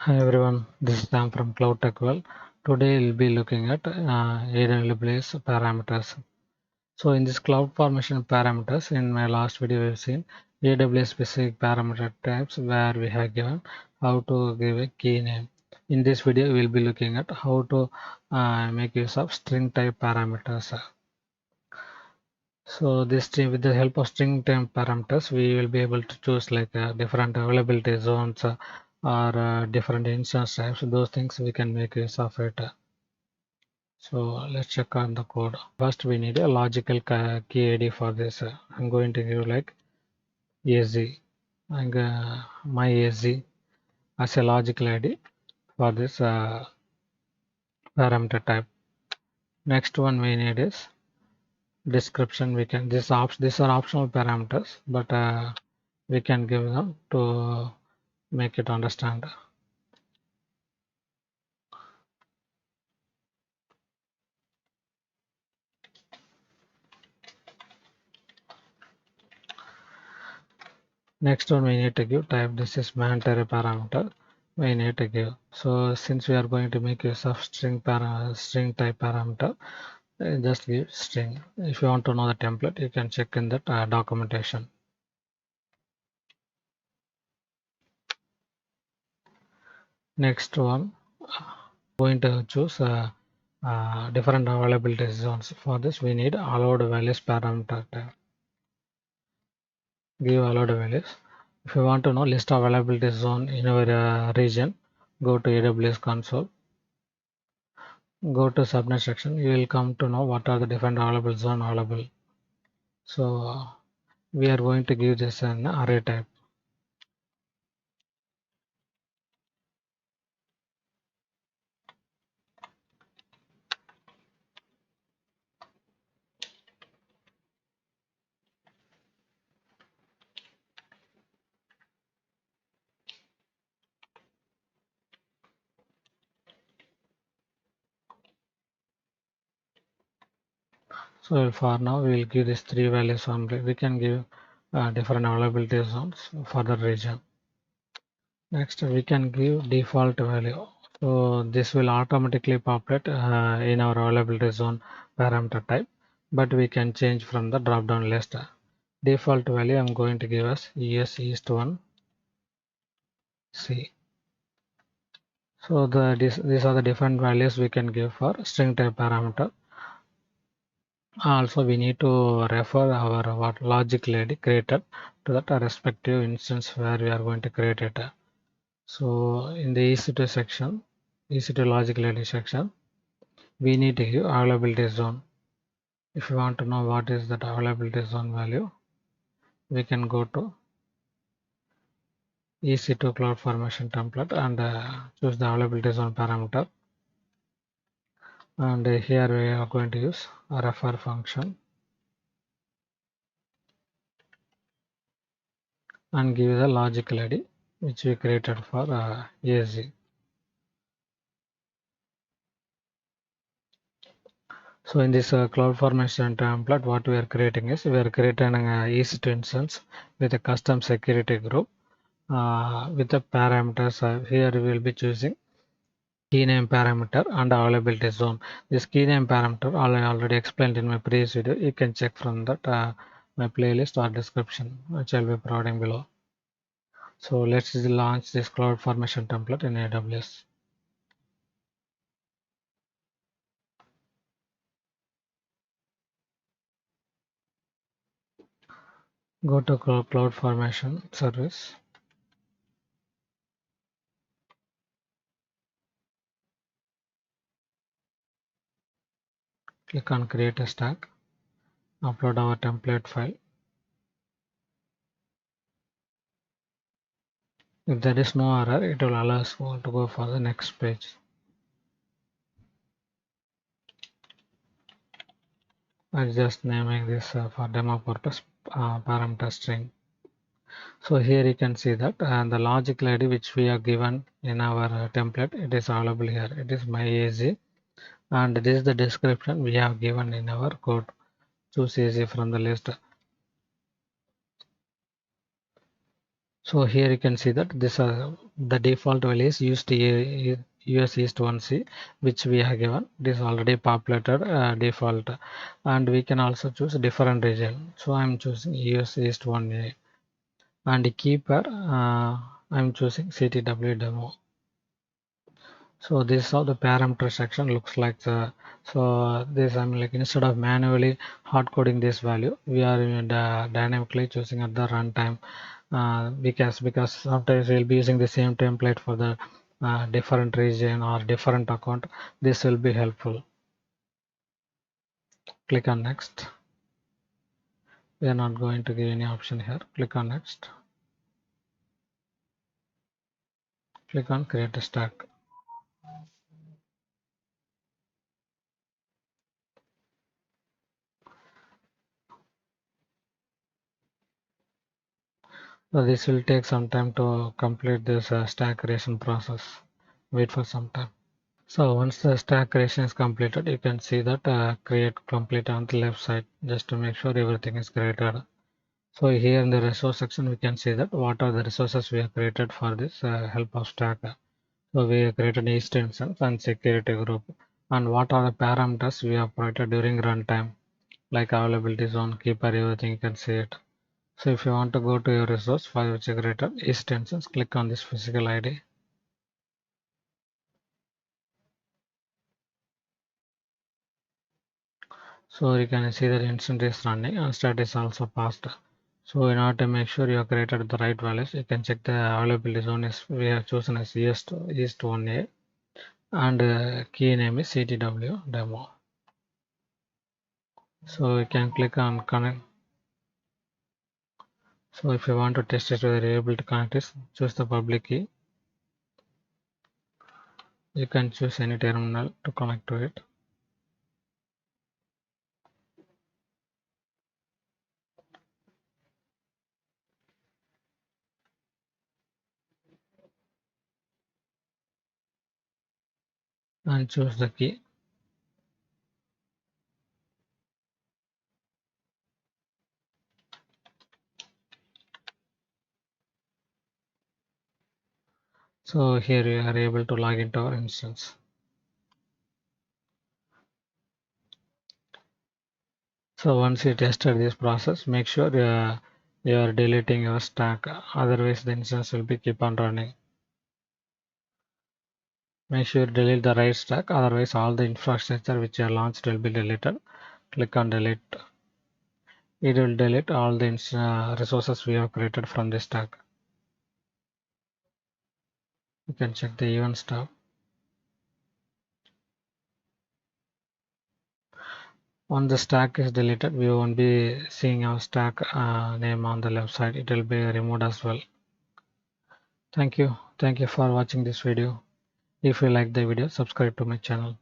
Hi everyone, this is Sam from Cloud Tech World. Today we'll be looking at AWS parameters. So in this cloud formation parameters, in my last video we've seen AWS specific parameter types where we have given how to give a key name. In this video we'll be looking at how to make use of string type parameters. So this string, with the help of string type parameters, we will be able to choose like different availability zones or different instance types. Those things we can make use of it. So let's check on the code. First, we need a logical key ID for this. I'm going to give like AZ and my AZ as a logical ID for this parameter type. Next one we need is description. We can these are optional parameters, but we can give them to make it understand. Next one we need to give type. This is mandatory parameter we need to give. So since we are going to make use of string type parameter, just give string. If you want to know the template, you can check in that documentation. Next one, going to choose different availability zones. For this, we need allowed values parameter type. Give allowed values. If you want to know list of availability zone in your region, go to AWS console. Go to subnet section. You will come to know what are the different available zone available. So we are going to give this an array type. So for now, we will give these three values only. We can give different availability zones for the region. Next, we can give default value. So this will automatically populate in our availability zone parameter type, but we can change from the drop down list. Default value I'm going to give us ES East 1 C. So these are the different values we can give for string type parameter. Also, we need to refer our what logical ID created to that respective instance where we are going to create it. So in the EC2 section, EC2 logical ID section, we need to give availability zone. If you want to know what is that availability zone value, we can go to EC2 cloud formation template and choose the availability zone parameter. And here we are going to use a refer function and give the logical ID which we created for AZ. So in this cloud formation template, what we are creating is we are creating an EC2 instance with a custom security group with the parameters. Here we will be choosing key name parameter and availability zone. This key name parameter I already explained in my previous video. You can check from that my playlist or description which I'll be providing below. So let's launch this cloud formation template in AWS. Go to cloud formation service. Click on create a stack. Upload our template file. If there is no error, it will allow us to go for the next page. I'm just naming this for demo purpose parameter string. So here you can see that the logical ID which we are given in our template, it is available here. It is my AZ, and this is the description we have given in our code. Choose AZ from the list. So here you can see that this the default value is used US East 1C, which we have given. This already populated default, and we can also choose different region. So I'm choosing US East 1A, and the keeper I'm choosing CTW demo. So this is how the parameter section looks like. This I'm like, instead of manually hard coding this value, we are dynamically choosing at the runtime, because sometimes we'll be using the same template for the different region or different account. This will be helpful. Click on next. We are not going to give any option here. Click on next. Click on create a stack. So this will take some time to complete this stack creation process. Wait for some time. So once the stack creation is completed, you can see that create complete on the left side, just to make sure everything is created. So here in the resource section, we can see that what are the resources we have created for this help of stack. So we have created East instance and security group, and what are the parameters we have provided during runtime, like availability zone, keeper, everything you can see it. So if you want to go to your resource for which you created East instance, click on this physical ID. So you can see that instance is running and stat is also passed. So in order to make sure you have created the right values, you can check the availability zone is we have chosen as East 1A, and key name is CTW demo. So you can click on connect. So if you want to test it whether you're able to connect it, choose the public key. You can choose any terminal to connect to it. And choose the key. So here you are able to log into our instance. So once you tested this process, make sure you are deleting your stack, otherwise the instance will be keep on running. Make sure you delete the right stack, otherwise all the infrastructure which you launched will be deleted. Click on delete. It will delete all the resources we have created from this stack. You can check the events tab. Once the stack is deleted, we won't be seeing our stack name on the left side. It will be removed as well. Thank you for watching this video. If you like the video, subscribe to my channel.